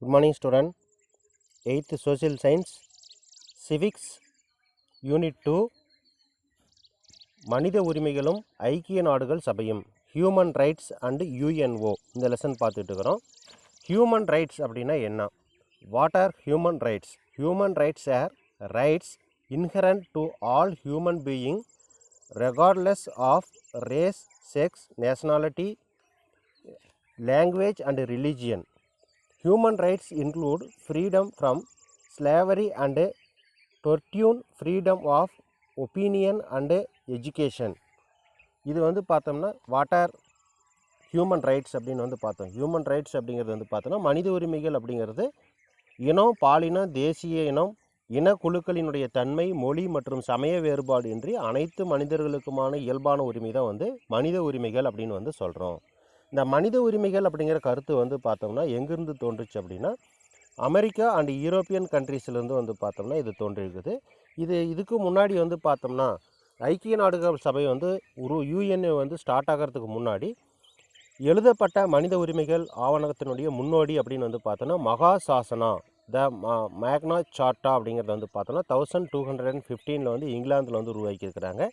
Good morning student. 8th Social Science Civics Unit 2 மனித உரிமைகளும் ஐக்கிய நாடுகள் சபையும் ஹியூமன் ரைட்ஸ் அண்ட் UNO இந்த லெசன் பார்த்துட்டு இருக்கிறோம். ஹியூமன் ரைட்ஸ் அப்படின்னா என்ன? What are human rights? Human rights are rights inherent to all human being regardless of race, sex, nationality, language and religion. Human rights include freedom from slavery and torture, freedom of opinion and education. இது வந்து பார்த்தோம்னா what are human rights அப்படின்னு வந்து பார்த்தோம். Human rights அப்படிங்கிறது வந்து பார்த்தோம்னா மனித உரிமைகள் அப்படிங்கிறது இனம், பாலினம், தேசிய இனம், இனக்குழுக்களினுடைய தன்மை, மொழி மற்றும் சமய வேறுபாடு இன்றி அனைத்து மனிதர்களுக்குமான இயல்பான உரிமை தான் வந்து மனித உரிமைகள் அப்படின்னு வந்து சொல்கிறோம். இந்த மனித உரிமைகள் அப்படிங்கிற கருத்து வந்து பார்த்தோம்னா எங்கேருந்து தோன்றுச்சு அப்படின்னா அமெரிக்கா அண்ட் யூரோப்பியன் கண்ட்ரீஸ்லேருந்து வந்து பார்த்தோம்னா இது தோன்றியிருக்குது. இதுக்கு முன்னாடி வந்து பார்த்தோம்னா ஐக்கிய நாடுகள் சபை வந்து UN வந்து ஸ்டார்ட் ஆகிறதுக்கு முன்னாடி எழுதப்பட்ட மனித உரிமைகள் ஆவணத்தினுடைய முன்னோடி அப்படின்னு வந்து பார்த்தோன்னா மகா சாசனா மேக்னா சார்ட்டா அப்படிங்கிறத வந்து பார்த்தோன்னா 1215 வந்து இங்கிலாந்தில் வந்து உருவாக்கியிருக்கிறாங்க.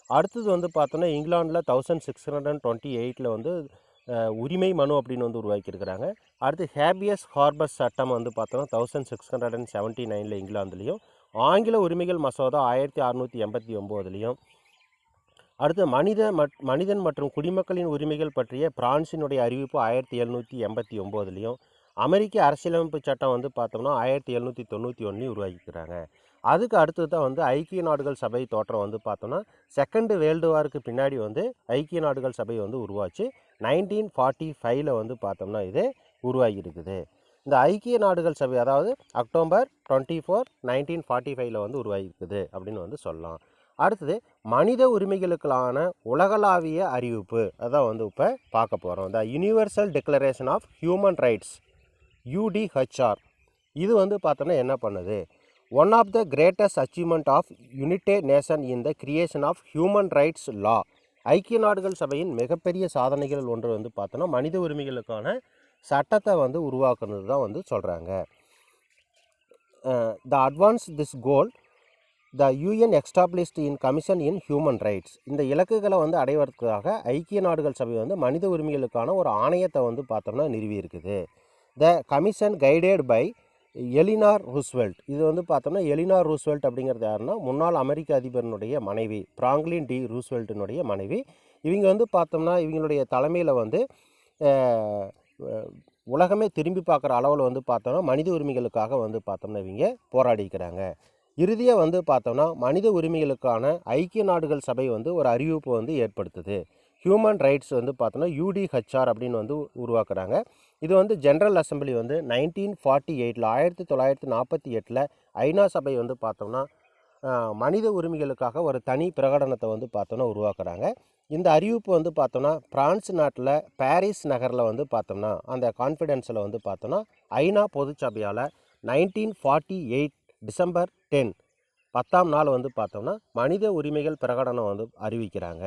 அடுத்தது வந்து பார்த்தோன்னா இங்கிலாந்தில் 1628 வந்து உரிமை மனு அப்படின்னு வந்து உருவாக்கியிருக்கிறாங்க. அடுத்து ஹேபியஸ் கார்பஸ் சட்டம் வந்து பார்த்தோன்னா 1679 இங்கிலாந்துலேயும், ஆங்கில உரிமைகள் மசோதா 1689 அடுத்து மனிதன் மற்றும் குடிமக்களின் உரிமைகள் பற்றிய பிரான்சினுடைய அறிவிப்பு 1789 அமெரிக்க அரசியலமைப்பு சட்டம் வந்து பார்த்தோம்னா 1791 உருவாக்கிக்கிறாங்க. அதுக்கு அடுத்தது தான் வந்து ஐக்கிய நாடுகள் சபை தோற்றம் வந்து பார்த்தோம்னா செகண்ட் வேர்ல்டு வாருக்கு பின்னாடி வந்து ஐக்கிய நாடுகள் சபை வந்து உருவாச்சு. 1945 வந்து பார்த்தோம்னா இது உருவாகி இருக்குது. இந்த ஐக்கிய நாடுகள் சபை அதாவது அக்டோபர் 24, 1945 வந்து உருவாகிருக்குது அப்படின்னு வந்து சொல்லலாம். அடுத்தது மனித உரிமைகளுக்கான உலகளாவிய அறிவிப்பு அதான் வந்து இப்போ பார்க்க போகிறோம். The universal declaration of human rights UDHR இது வந்து பார்த்தோன்னா என்ன பண்ணுது? One of the greatest achievement of United Nation in the creation of human rights law. ஐக்கிய நாடுகள் சபையின் மிகப்பெரிய சாதனைகள் ஒன்று வந்து பார்த்தோன்னா மனித உரிமைகளுக்கான சட்டத்தை வந்து உருவாக்குனது தான் வந்து சொல்கிறாங்க. The advance this goal the UN established in commission in human rights. இந்த இலக்குகளை வந்து அடைவதற்காக ஐக்கிய நாடுகள் சபை வந்து மனித உரிமைகளுக்கான ஒரு ஆணையத்தை வந்து பார்த்தோம்னா நிறுவி இருக்குது. The commission guided by Eleanor Roosevelt. இது வந்து பார்த்தோம்னா எலினார் ரூஸ்வெல்ட் அப்படிங்கிறது யாருன்னா முன்னாள் அமெரிக்க அதிபரினுடைய மனைவி பிராங்க்லின் டி ரூஸ்வெல்ட்டினுடைய மனைவி. இவங்க வந்து பார்த்தோம்னா இவங்களுடைய தலைமையில் வந்து உலகமே திரும்பி பார்க்குற அளவில் வந்து பார்த்தோம்னா மனித உரிமைகளுக்காக வந்து பார்த்தோம்னா இவங்க போராடிக்கிறாங்க. இறுதியாக வந்து பார்த்தோம்னா மனித உரிமைகளுக்கான ஐக்கிய நாடுகள் சபை வந்து ஒரு அறிவிப்பு வந்து ஏற்படுத்துது. ஹியூமன் ரைட்ஸ் வந்து பார்த்தோம்னா UDHR அப்படின்னு வந்து உருவாக்குறாங்க. இது வந்து ஜென்ரல் அசம்பிளி வந்து 1948 1948 ஐநா சபை வந்து பார்த்தோம்னா மனித உரிமைகளுக்காக ஒரு தனி பிரகடனத்தை வந்து பார்த்தோம்னா உருவாக்குறாங்க. இந்த அறிவிப்பு வந்து பார்த்தோம்னா பிரான்ஸ் நாட்டில் பாரிஸ் நகரில் வந்து பார்த்தோம்னா அந்த கான்ஃபிடென்ஸில் வந்து பார்த்தோம்னா ஐநா பொதுச்சபையால் 1948 டிசம்பர் 10 நாள் வந்து பார்த்தோம்னா மனித உரிமைகள் பிரகடனம் வந்து அறிவிக்கிறாங்க.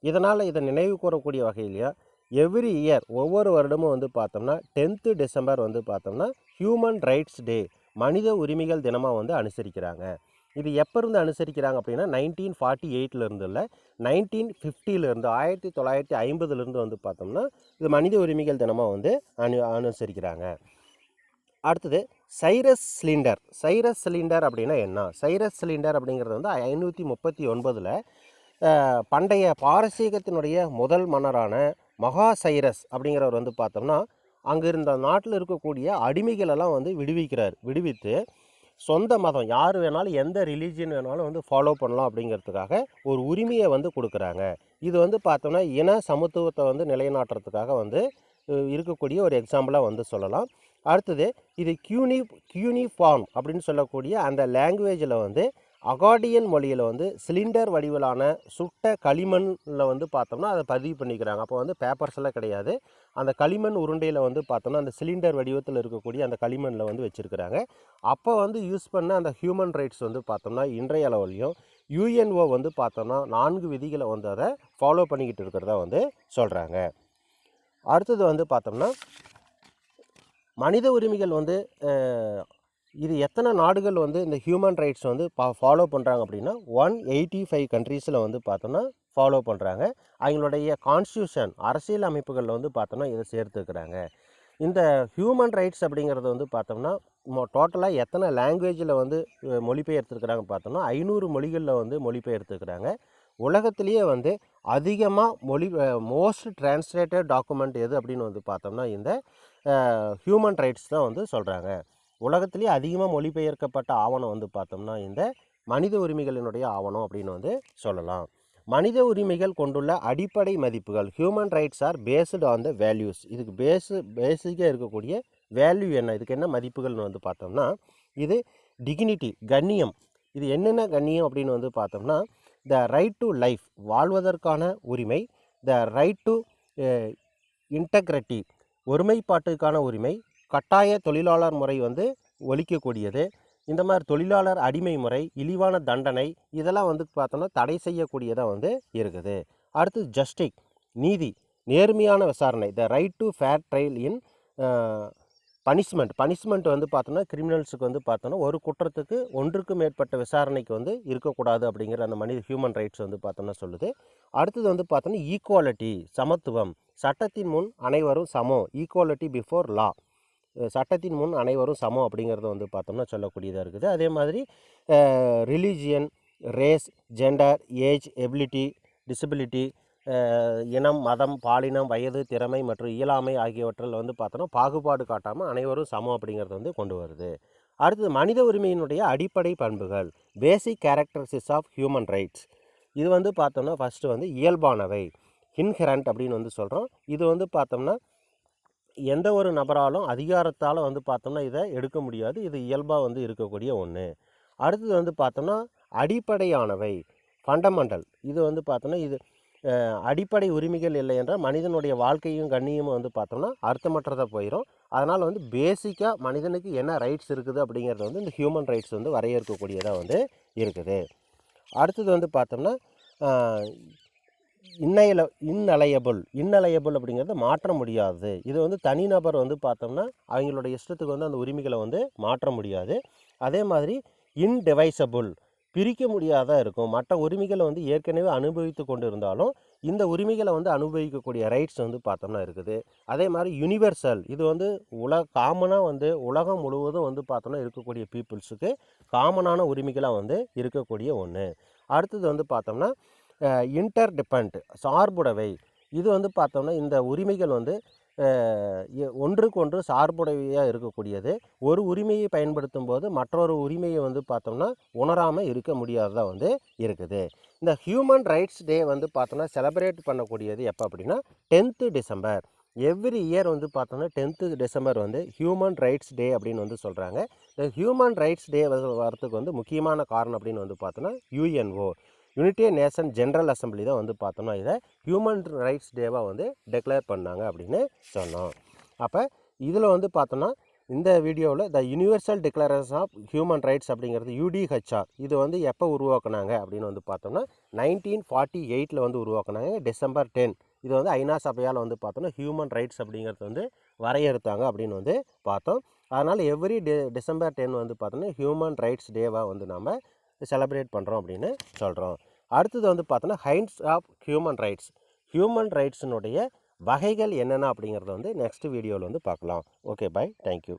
இதனால் இதை நினைவு கூறக்கூடிய வகையிலேயே எவ்ரி இயர் ஒவ்வொரு வருடமும் வந்து பார்த்தோம்னா 10th டிசம்பர் வந்து பார்த்தோம்னா ஹியூமன் ரைட்ஸ் டே மனித உரிமைகள் தினமாக வந்து அனுசரிக்கிறாங்க. இது எப்போ இருந்து அனுசரிக்கிறாங்க அப்படின்னா 1948 இல்லை 1950 1950 வந்து பார்த்தோம்னா இது மனித உரிமைகள் தினமாக வந்து அனுசரிக்கிறாங்க. அடுத்தது சைரஸ் சிலிண்டர் அப்படின்னா என்ன? சைரஸ் சிலிண்டர் அப்படிங்கிறது வந்து 539 பண்டைய பாரசீகத்தினுடைய முதல் மன்னரான மகா சைரஸ் அப்படிங்கிறவர் வந்து பார்த்தோம்னா அங்கே இருந்த நாட்டில் இருக்கக்கூடிய அடிமைகளெல்லாம் வந்து விடுவித்து சொந்த மதம் யார் வேணாலும் எந்த ரிலீஜியன் வேணாலும் வந்து ஃபாலோ பண்ணலாம் அப்படிங்கிறதுக்காக ஒரு உரிமையை வந்து கொடுக்குறாங்க. இது வந்து பார்த்தோம்னா இன சமத்துவத்தை வந்து நிலைநாட்டுறதுக்காக வந்து இருக்கக்கூடிய ஒரு எக்ஸாம்பிளாக வந்து சொல்லலாம். அடுத்தது இது கியூனிஃபார்ம் அப்படின்னு சொல்லக்கூடிய அந்த லாங்குவேஜில் வந்து அகாடியன் மொழியில் வந்து சிலிண்டர் வடிவிலான சுட்ட களிமண்ணில் வந்து பார்த்தோம்னா அதை பதிவு பண்ணிக்கிறாங்க. அப்போ வந்து பேப்பர்ஸ் எல்லாம் கிடையாது. அந்த களிமண் உருண்டையில் வந்து பார்த்தோம்னா அந்த சிலிண்டர் வடிவத்தில் இருக்கக்கூடிய அந்த களிமண்ணில் வந்து வச்சுருக்கிறாங்க. அப்போ வந்து யூஸ் பண்ண அந்த ஹியூமன் ரைட்ஸ் வந்து பார்த்தோம்னா இன்றைய அளவுலையும் UNO வந்து பார்த்தோம்னா 4 விதிகளை வந்து அதை ஃபாலோ பண்ணிக்கிட்டு இருக்கிறதா வந்து சொல்கிறாங்க. அடுத்தது வந்து பார்த்தோம்னா மனித உரிமைகள் வந்து இது எத்தனை நாடுகள் வந்து இந்த ஹியூமன் ரைட்ஸ் வந்து ஃபாலோ பண்ணுறாங்க அப்படின்னா 185 கண்ட்ரீஸில் வந்து பார்த்தோன்னா ஃபாலோ பண்ணுறாங்க. அவங்களுடைய கான்ஸ்டியூஷன் அரசியல் அமைப்புகளில் வந்து பார்த்தோன்னா இதை சேர்த்துக்கிறாங்க. இந்த ஹியூமன் ரைட்ஸ் அப்படிங்கிறது வந்து பார்த்தோம்னா டோட்டலாக எத்தனை லாங்குவேஜில் வந்து மொழிபெயர்த்துருக்குறாங்க பார்த்தோம்னா 500 மொழிகளில் வந்து மொழிபெயர்த்துக்கிறாங்க. உலகத்திலேயே வந்து அதிகமாக மோஸ்ட் டிரான்ஸ்லேட்டட் டாக்குமெண்ட் எது அப்படின்னு வந்து பார்த்தோம்னா இந்த ஹியூமன் ரைட்ஸ் தான் வந்து சொல்கிறாங்க. உலகத்திலேயே அதிகமாக மொழிபெயர்க்கப்பட்ட ஆவணம் வந்து பார்த்தோம்னா இந்த மனித உரிமைகளினுடைய ஆவணம் அப்படின்னு வந்து சொல்லலாம். மனித உரிமைகள் கொண்டுள்ள அடிப்படை மதிப்புகள் human rights are based on the values. இதுக்கு பேசிக்காக இருக்கக்கூடிய வேல்யூ என்ன, இதுக்கு என்ன மதிப்புகள்னு வந்து பார்த்தோம்னா இது டிக்னிட்டி கண்ணியம். இது என்னென்ன கண்ணியம் அப்படின்னு வந்து பார்த்தோம்னா த ரைட் டு லைஃப் வாழ்வதற்கான உரிமை, த ரைட் டு இன்டெக்ரிட்டி ஒருமைப்பாட்டுக்கான உரிமை, கட்டாய தொழிலாளர் முறை வந்து ஒழிக்கக்கூடியது, இந்த மாதிரி தொழிலாளர் அடிமை முறை, இழிவான தண்டனை இதெல்லாம் வந்து பார்த்தோம்னா தடை செய்யக்கூடியதாக வந்து இருக்குது. அடுத்து ஜஸ்டிஸ் நீதி நேர்மையான விசாரணை, the right to fair trial in punishment வந்து பார்த்தோன்னா கிரிமினல்ஸுக்கு வந்து பார்த்தோன்னா ஒரு குற்றத்துக்கு ஒன்றுக்கு மேற்பட்ட விசாரணைக்கு வந்து இருக்கக்கூடாது அப்படிங்கிற அந்த மனித ஹியூமன் ரைட்ஸ் வந்து பார்த்தோன்னா சொல்லுது. அடுத்தது வந்து பார்த்தோன்னா ஈக்குவாலிட்டி சமத்துவம், சட்டத்தின் முன் அனைவரும் சமம், ஈக்குவாலிட்டி பிஃபோர் லா, சட்டத்தின் முன் அனைவரும் சமம் அப்படிங்கிறத வந்து பார்த்தோம்னா சொல்லக்கூடியதாக இருக்குது. அதே மாதிரி religion, race, gender, age, ability, disability, இனம், மதம், பாலினம், வயது, திறமை மற்றும் இயலாமை ஆகியவற்றில் வந்து பார்த்தோன்னா பாகுபாடு காட்டாமல் அனைவரும் சமம் அப்படிங்கிறது வந்து கொண்டு வருது. அடுத்தது மனித உரிமையினுடைய அடிப்படை பண்புகள் பேசிக் கேரக்டரிஸ்டிக்ஸ் ஆஃப் ஹியூமன் ரைட்ஸ். இது வந்து பார்த்தோம்னா ஃபஸ்ட்டு வந்து இயல்பானவை இன்ஹெரண்ட் அப்படின்னு வந்து சொல்கிறோம். இது வந்து பார்த்தோம்னா எந்த ஒரு நபராலும் அதிகாரத்தால் வந்து பார்த்தோம்னா இதை எடுக்க முடியாது, இது இயல்பாக வந்து இருக்கக்கூடிய ஒன்று. அடுத்தது வந்து பார்த்தோம்னா அடிப்படையானவை ஃபண்டமெண்டல். இது வந்து பார்த்தோம்னா இது அடிப்படை உரிமைகள் இல்லை என்றால் மனிதனுடைய வாழ்க்கையும் கண்ணியமும் வந்து பார்த்தோம்னா அர்த்தமற்றதாக போயிடும். அதனால் வந்து பேசிக்காக மனிதனுக்கு என்ன ரைட்ஸ் இருக்குது அப்படிங்கிறது வந்து இந்த ஹியூமன் ரைட்ஸ் வந்து வரையறுக்கக்கூடியதாக வந்து இருக்குது. அடுத்தது வந்து பார்த்தோம்னா இன்னலையபிள் அப்படிங்கிறது மாற்ற முடியாது. இது வந்து தனிநபர் வந்து பார்த்தோம்னா அவங்களுடைய இஷ்டத்துக்கு வந்து அந்த உரிமைகளை வந்து மாற்ற முடியாது. அதே மாதிரி இன்டிவைசபிள் பிரிக்க முடியாத இருக்கும். மற்ற உரிமைகளை வந்து ஏற்கனவே அனுபவித்து கொண்டு இருந்தாலும் இந்த உரிமைகளை வந்து அனுபவிக்கக்கூடிய ரைட்ஸ் வந்து பார்த்தோம்னா இருக்குது. அதே மாதிரி யூனிவர்சல், இது வந்து காமனாக வந்து உலகம் முழுவதும் வந்து பார்த்தோம்னா இருக்கக்கூடிய பீப்புள்ஸுக்கு காமனான உரிமைகளாக வந்து இருக்கக்கூடிய ஒன்று. அடுத்தது வந்து பார்த்தோம்னா இன்டர்டிபெண்ட் சார்புடைவை. இது வந்து பார்த்தோம்னா இந்த உரிமைகள் வந்து ஒன்றுக்கு ஒன்று சார்புடையாக இருக்கக்கூடியது. ஒரு உரிமையை பயன்படுத்தும் போது மற்றொரு உரிமையை வந்து பார்த்தோம்னா உணராமல் இருக்க முடியாததாக வந்து இருக்குது. இந்த ஹியூமன் ரைட்ஸ் டே வந்து பார்த்தோம்னா செலிப்ரேட் பண்ணக்கூடியது எப்போ அப்படின்னா 10th டிசம்பர். எவ்ரி இயர் வந்து பார்த்தோம்னா 10th டிசம்பர் வந்து ஹியூமன் ரைட்ஸ் டே அப்படின்னு வந்து சொல்கிறாங்க. இந்த ஹியூமன் ரைட்ஸ் டே வரத்துக்கு வந்து முக்கியமான காரணம் அப்படின்னு வந்து பார்த்தோம்னா UNO United nation general assembly தான் வந்து பார்த்தோம்னா இதை ஹியூமன் ரைட்ஸ் டேவாக வந்து டிக்ளேர் பண்ணாங்க அப்படின்னு சொன்னோம். அப்போ இதில் வந்து பார்த்தோம்னா இந்த வீடியோவில் the universal declaration of human rights அப்படிங்கிறது UDHR இது வந்து எப்போ உருவாக்குனாங்க அப்படின்னு வந்து பார்த்தோம்னா 1948 வந்து உருவாக்குனாங்க. December 10 இது வந்து ஐநா சபையால் வந்து பார்த்தோம்னா ஹியூமன் ரைட்ஸ் அப்படிங்கிறது வந்து வரையறுத்தாங்க அப்படின்னு வந்து பார்த்தோம். அதனால் எவ்ரி December 10 வந்து பார்த்தோம்னா ஹியூமன் ரைட்ஸ் டேவாக வந்து நம்ம செலிப்ரேட் பண்ணுறோம் அப்படின்னு சொல்கிறோம். அடுத்தது வந்து பார்த்தோன்னா கைண்ட்ஸ் ஆஃப் ஹியூமன் ரைட்ஸினுடைய வகைகள் என்னென்ன அப்படிங்கிறத வந்து நெக்ஸ்ட் வீடியோவில் வந்து பார்க்கலாம். Okay, bye, thank you.